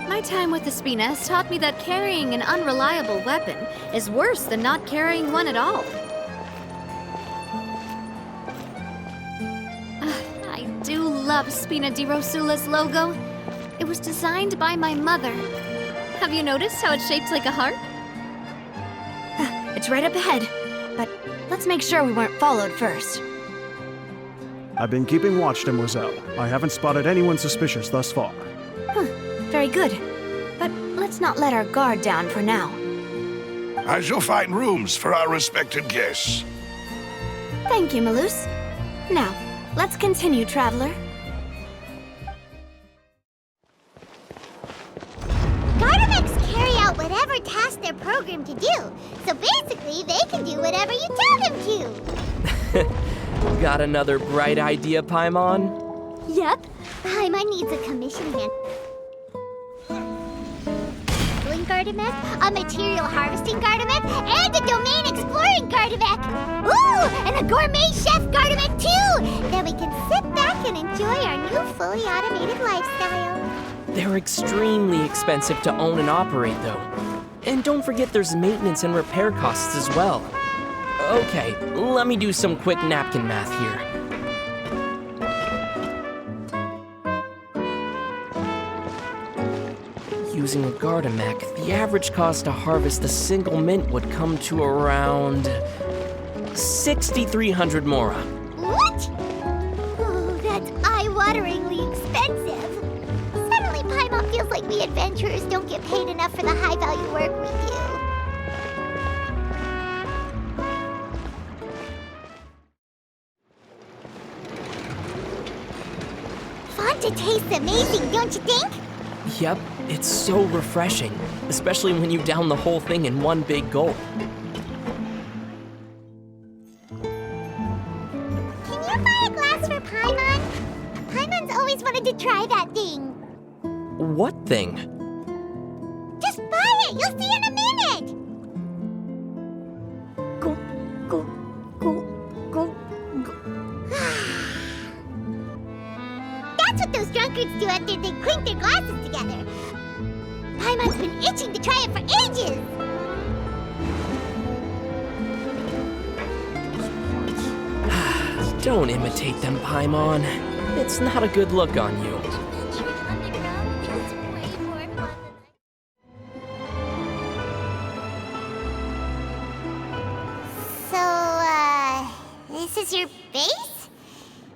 My time with the Spina has taught me that carrying an unreliable weapon is worse than not carrying one at all. I do love Spina di Rosula's logo. It was designed by my mother. Have you noticed how it's shaped like a heart? It's right up ahead, but let's make sure we weren't followed first. I've been keeping watch, Demoiselle. I haven't spotted anyone suspicious thus far. Very good. But let's not let our guard down for now. I shall find rooms for our respected guests. Thank you, Malus. Now, let's continue, Traveler. Gardemex carry out whatever task they're programmed to do. So basically, they can do whatever you tell them to. Got another bright idea, Paimon? Yep. Paimon needs a commission hand. Gardemek, a material harvesting Gardemek, and a domain exploring Gardemek! Ooh, and a gourmet chef Gardemek too! Then we can sit back and enjoy our new fully automated lifestyle. They're extremely expensive to own and operate, though. And don't forget there's maintenance and repair costs as well. Okay, let me do some quick napkin math here. Using a Gardemek, the average cost to harvest a single mint would come to around 6,300 mora. What? Oh, that's eye-wateringly expensive. Suddenly, Paimon feels like we adventurers don't get paid enough for the high-value work we do. Fanta tastes amazing, don't you think? Yep, it's so refreshing, especially when you down the whole thing in one big gulp. Can you buy a glass for Paimon? Paimon's always wanted to try that thing. What thing? Just buy it, you'll see in a minute! Go, go, go, go, go. That's what those drunkards do after they clink their glasses together. Paimon's been itching to try it for ages. Don't imitate them, Paimon. It's not a good look on you. So, this is your base?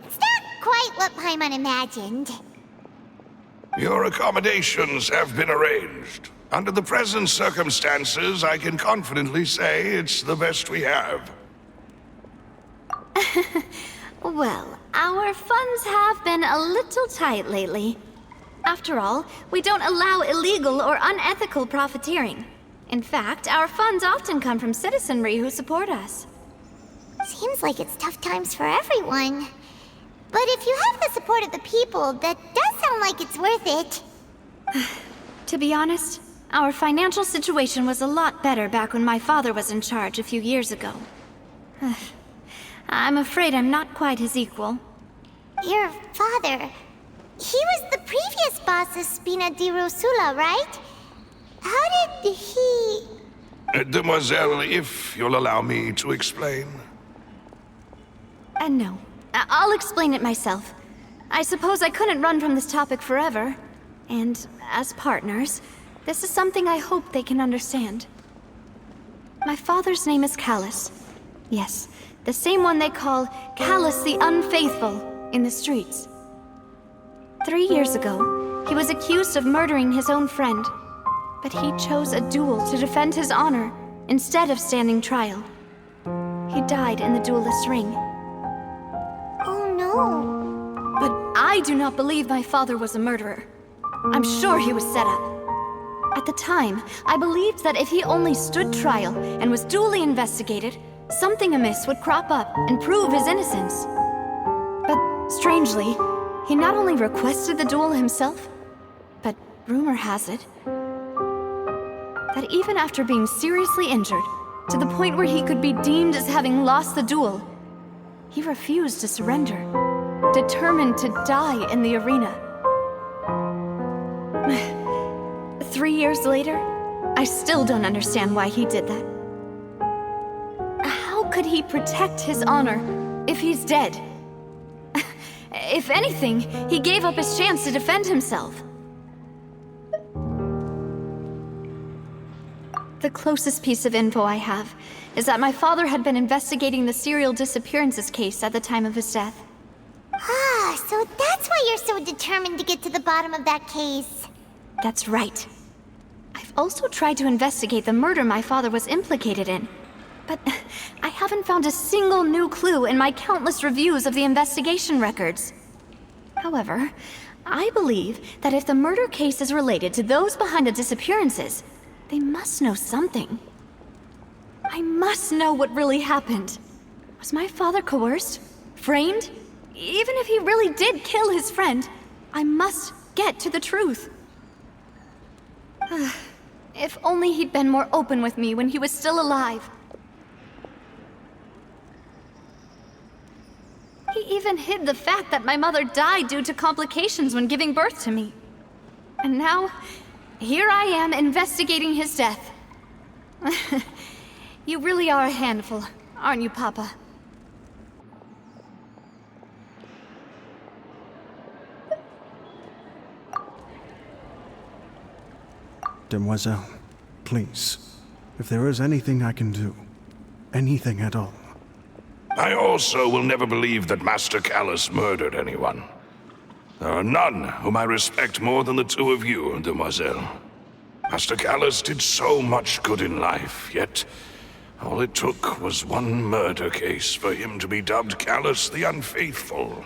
It's not quite what Paimon imagined. Your accommodations have been arranged. Under the present circumstances, I can confidently say it's the best we have. Well, our funds have been a little tight lately. After all, we don't allow illegal or unethical profiteering. In fact, our funds often come from citizenry who support us. Seems like it's tough times for everyone. But if you have the support of the people, that does sound like it's worth it. To be honest, our financial situation was a lot better back when my father was in charge a few years ago. I'm afraid I'm not quite his equal. Your father... he was the previous boss of Spina di Rosula, right? How did he... Demoiselle, if you'll allow me to explain. No. I'll explain it myself. I suppose I couldn't run from this topic forever. And as partners, this is something I hope they can understand. My father's name is Callus. Yes, the same one they call Callus the Unfaithful in the streets. 3 years ago, he was accused of murdering his own friend. But he chose a duel to defend his honor instead of standing trial. He died in the duelist's ring. Oh no. But I do not believe my father was a murderer. I'm sure he was set up. At the time, I believed that if he only stood trial and was duly investigated, something amiss would crop up and prove his innocence. But strangely, he not only requested the duel himself, but rumor has it that even after being seriously injured, to the point where he could be deemed as having lost the duel, he refused to surrender. determined to die in the arena. 3 years later, I still don't understand why he did that. How could he protect his honor if he's dead? If anything, he gave up his chance to defend himself. The closest piece of info I have is that my father had been investigating the serial disappearances case at the time of his death. Ah, so that's why you're so determined to get to the bottom of that case. That's right. I've also tried to investigate the murder my father was implicated in, but I haven't found a single new clue in my countless reviews of the investigation records. However, I believe that if the murder case is related to those behind the disappearances, they must know something. I must know what really happened. Was my father coerced? Framed? Even if he really did kill his friend, I must get to the truth. If only he'd been more open with me when he was still alive. He even hid the fact that my mother died due to complications when giving birth to me. And now, here I am investigating his death. You really are a handful, aren't you, Papa? Demoiselle, please, if there is anything I can do, anything at all. I also will never believe that Master Callus murdered anyone. There are none whom I respect more than the two of you, Demoiselle. Master Callus did so much good in life, yet all it took was one murder case for him to be dubbed Callus the Unfaithful.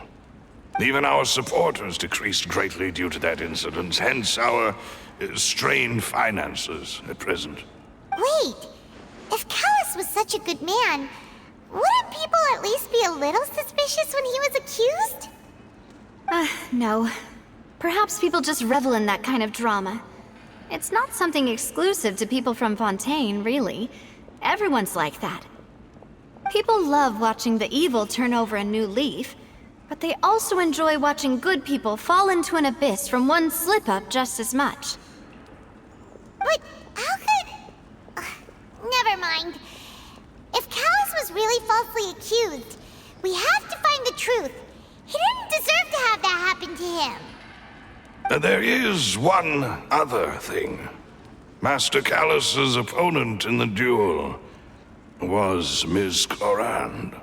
Even our supporters decreased greatly due to that incident, hence our strained finances at present. Wait, if Callus was such a good man, wouldn't people at least be a little suspicious when he was accused? No. Perhaps people just revel in that kind of drama. It's not something exclusive to people from Fontaine, really. Everyone's like that. People love watching the evil turn over a new leaf, but they also enjoy watching good people fall into an abyss from one slip-up just as much. But how could... never mind. If Callus was really falsely accused, we have to find the truth. He didn't deserve to have that happen to him. There is one other thing. Master Callus's opponent in the duel was Ms. Clorand.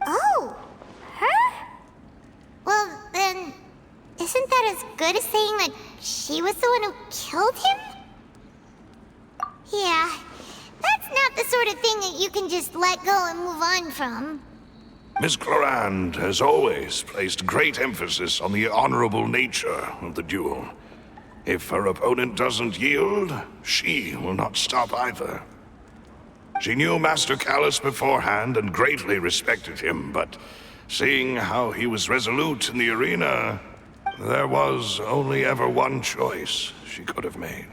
Oh, her? Well, then, isn't that as good as saying that she was the one who killed him? Yeah, that's not the sort of thing that you can just let go and move on from. Ms. Clorand has always placed great emphasis on the honorable nature of the duel. If her opponent doesn't yield, she will not stop either. She knew Master Callus beforehand and greatly respected him, but seeing how he was resolute in the arena, there was only ever one choice she could have made.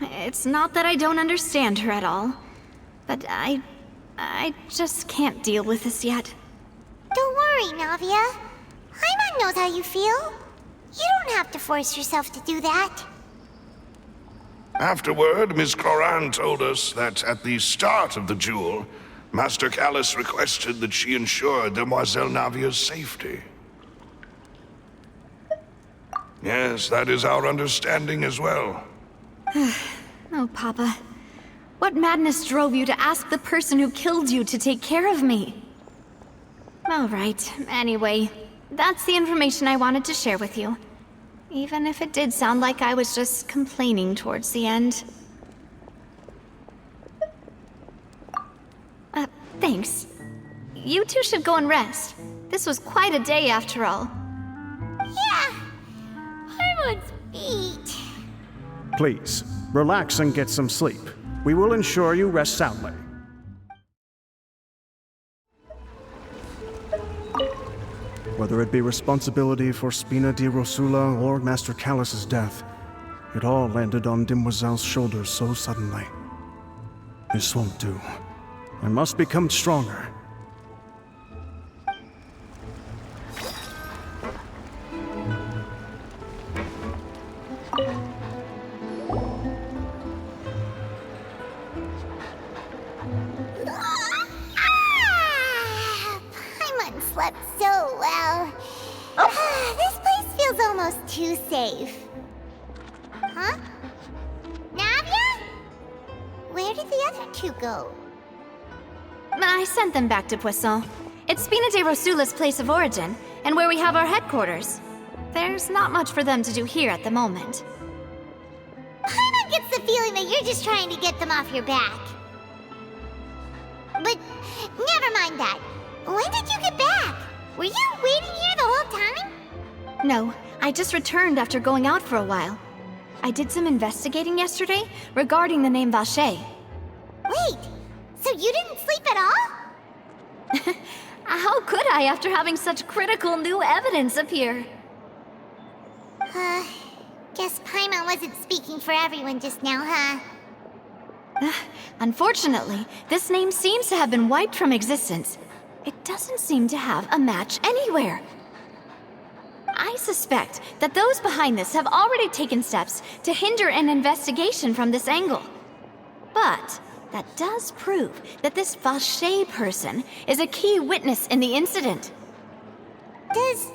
It's not that I don't understand her at all, but I just can't deal with this yet. Don't worry, Navia. Paimon knows how you feel. You don't have to force yourself to do that. Afterward, Ms. Clorand told us that at the start of the duel, Master Callus requested that she ensure Demoiselle Navia's safety. Yes, that is our understanding as well. Oh, Papa. What madness drove you to ask the person who killed you to take care of me? All right, anyway, that's the information I wanted to share with you. Even if it did sound like I was just complaining towards the end. Thanks. You two should go and rest. This was quite a day after all. Yeah, Paimon's beat. Please, relax and get some sleep. We will ensure you rest soundly. Whether it be responsibility for Spina di Rosula or Master Callus's death, it all landed on Demoiselle's shoulders so suddenly. This won't do. I must become stronger. slept so well. This place feels almost too safe. Huh? Navia? Where did the other two go? I sent them back to Poisson. It's Spina de Rosula's place of origin, and where we have our headquarters. There's not much for them to do here at the moment. Paimon gets the feeling that you're just trying to get them off your back. But never mind that. When did you get back? Were you waiting here the whole time? No, I just returned after going out for a while. I did some investigating yesterday regarding the name Vache. Wait, so you didn't sleep at all? How could I after having such critical new evidence appear? Guess Paimon wasn't speaking for everyone just now, huh? Unfortunately, this name seems to have been wiped from existence. It doesn't seem to have a match anywhere. I suspect that those behind this have already taken steps to hinder an investigation from this angle. But that does prove that this Vache person is a key witness in the incident. Does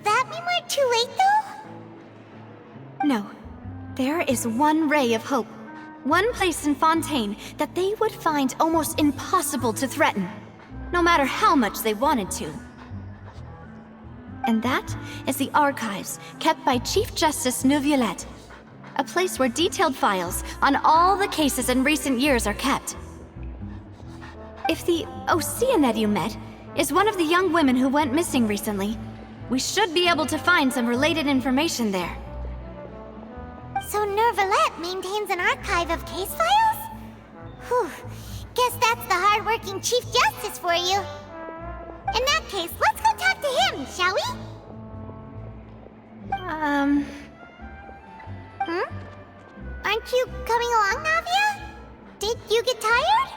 that mean we're too late, though? No. There is one ray of hope. One place in Fontaine that they would find almost impossible to threaten, no matter how much they wanted to. And that is the archives kept by Chief Justice Neuvillette, a place where detailed files on all the cases in recent years are kept. If the Oceanette you met is one of the young women who went missing recently, we should be able to find some related information there. So Neuvillette maintains an archive of case files? Whew. Guess that's the hard-working Chief Justice for you. In that case, let's go talk to him, shall we? Aren't you coming along, Navia? Did you get tired?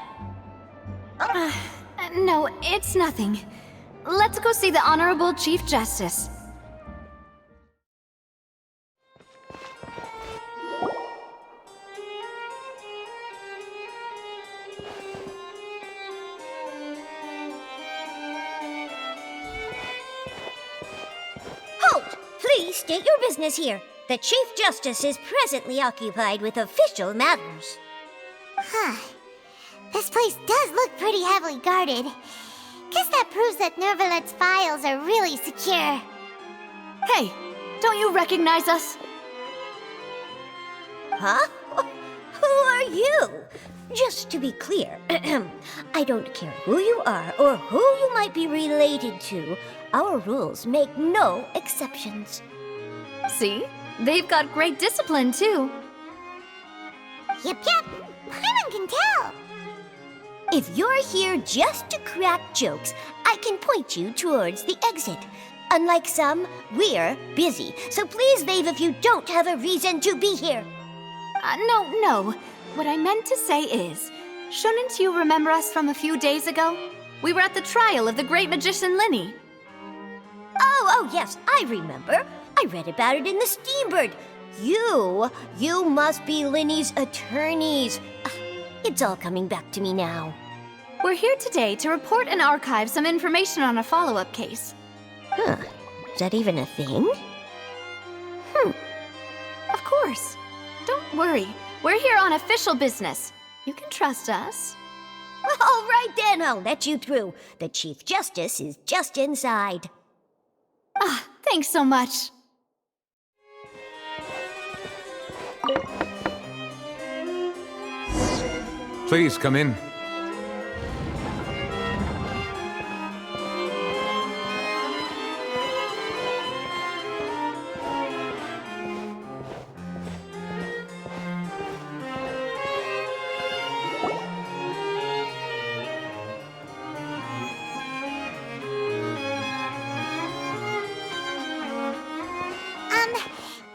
No, it's nothing. Let's go see the Honorable Chief Justice. Halt! Please state your business here. The Chief Justice is presently occupied with official matters. Huh. This place does look pretty heavily guarded. Guess that proves that Neuvillette's files are really secure. Hey, don't you recognize us? Huh? Who are you? Just to be clear, I don't care who you are or who you might be related to. Our rules make no exceptions. See? They've got great discipline, too. Yep. Paimon can tell. If you're here just to crack jokes, I can point you towards the exit. Unlike some, we're busy, so please leave if you don't have a reason to be here. No. What I meant to say is, shouldn't you remember us from a few days ago? We were at the trial of the great magician Linny. Oh, yes, I remember. I read about it in the Steambird. You must be Linny's attorneys. It's all coming back to me now. We're here today to report and archive some information on a follow-up case. Huh. Is that even a thing? Of course. Don't worry. We're here on official business. You can trust us. All right then, I'll let you through. The Chief Justice is just inside. Thanks so much. Please come in.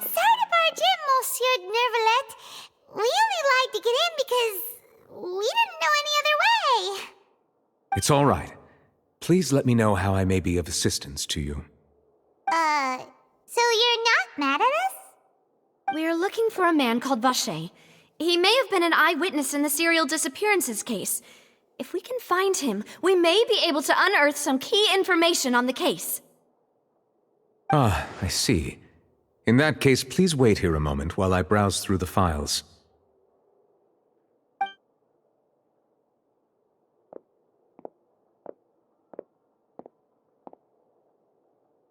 Sorry to barge in, Monsieur Neuvillette. We only lied to get in because we didn't know any other way. It's all right. Please let me know how I may be of assistance to you. So you're not mad at us? We're looking for a man called Vache. He may have been an eyewitness in the serial disappearances case. If we can find him, we may be able to unearth some key information on the case. Ah, I see. In that case, please wait here a moment while I browse through the files.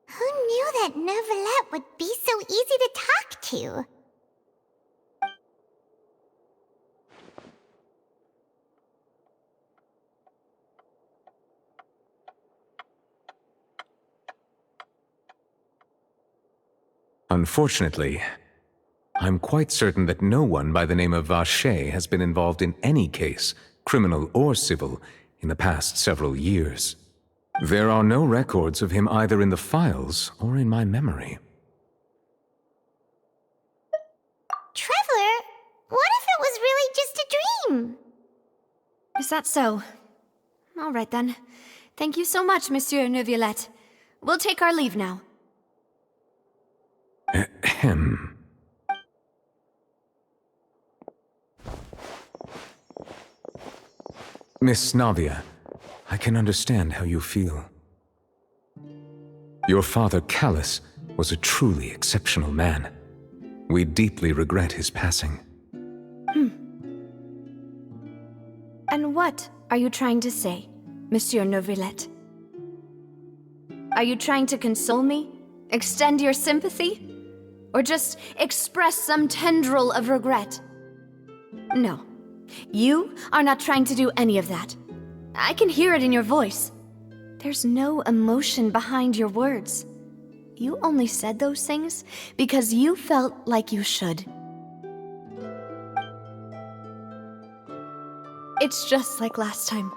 Who knew that Neuvillette would be so easy to talk to? Unfortunately, I'm quite certain that no one by the name of Vacher has been involved in any case, criminal or civil, in the past several years. There are no records of him either in the files or in my memory. Traveler, what if it was really just a dream? Is that so? All right then. Thank you so much, Monsieur Neuvillette. We'll take our leave now. Ahem. Miss Navia, I can understand how you feel. Your father, Callus, was a truly exceptional man. We deeply regret his passing. And what are you trying to say, Monsieur Neuvillette? Are you trying to console me? Extend your sympathy? Or just express some tendril of regret? No. You are not trying to do any of that. I can hear it in your voice. There's no emotion behind your words. You only said those things because you felt like you should. It's just like last time.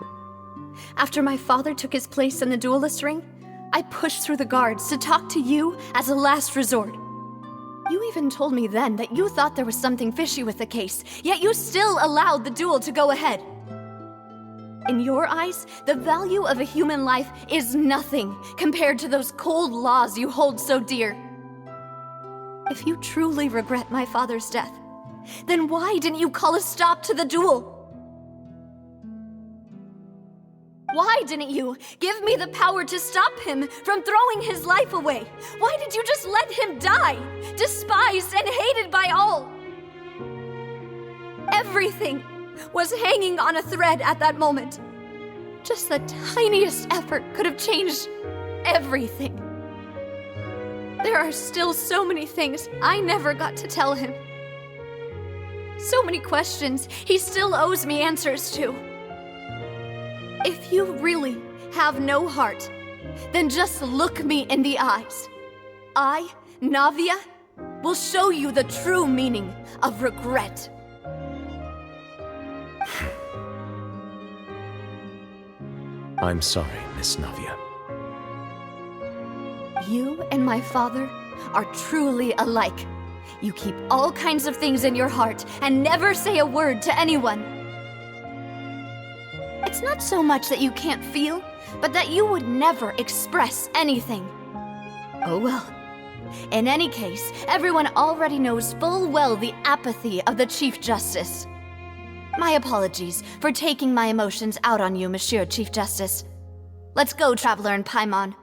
After my father took his place in the duelist ring, I pushed through the guards to talk to you as a last resort. You even told me then that you thought there was something fishy with the case, yet you still allowed the duel to go ahead. In your eyes, the value of a human life is nothing compared to those cold laws you hold so dear. If you truly regret my father's death, then why didn't you call a stop to the duel? Why didn't you give me the power to stop him from throwing his life away? Why did you just let him die, despised and hated by all? Everything was hanging on a thread at that moment. Just the tiniest effort could have changed everything. There are still so many things I never got to tell him. So many questions he still owes me answers to. If you really have no heart, then just look me in the eyes. I, Navia, will show you the true meaning of regret. I'm sorry, Miss Navia. You and my father are truly alike. You keep all kinds of things in your heart and never say a word to anyone. It's not so much that you can't feel, but that you would never express anything. Oh well. In any case, everyone already knows full well the apathy of the Chief Justice. My apologies for taking my emotions out on you, Monsieur Chief Justice. Let's go, Traveler and Paimon.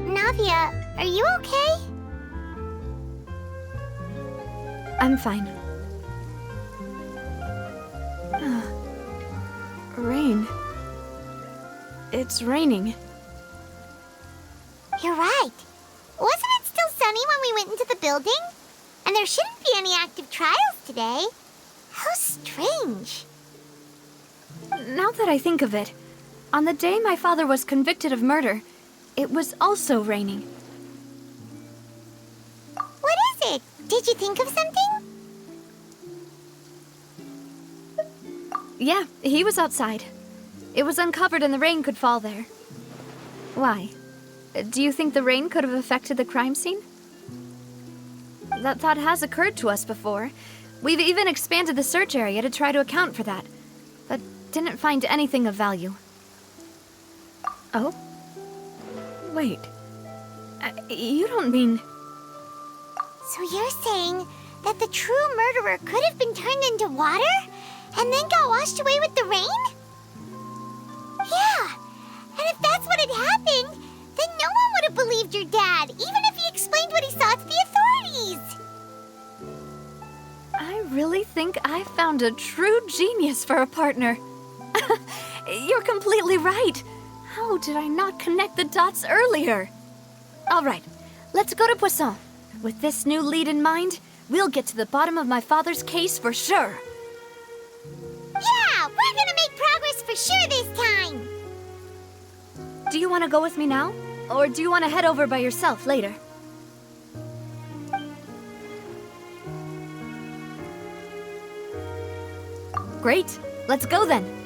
Navia, are you okay? I'm fine. Rain. It's raining. You're right. Wasn't it still sunny when we went into the building? And there shouldn't be any active trials today. How strange. Now that I think of it, on the day my father was convicted of murder, it was also raining. What is it? Did you think of something? Yeah, he was outside. It was uncovered and the rain could fall there. Why? Do you think the rain could have affected the crime scene? That thought has occurred to us before. We've even expanded the search area to try to account for that. But didn't find anything of value. Oh? Wait. You don't mean... So you're saying that the true murderer could have been turned into water and then got washed away with the rain? Yeah, and if that's what had happened, then no one would have believed your dad, even if he explained what he saw to the authorities. I really think I found a true genius for a partner. You're completely right. How did I not connect the dots earlier? All right, let's go to Poisson. With this new lead in mind, we'll get to the bottom of my father's case for sure. Yeah, we're gonna make progress for sure this time. Do you want to go with me now? Or do you want to head over by yourself later? Great, let's go then.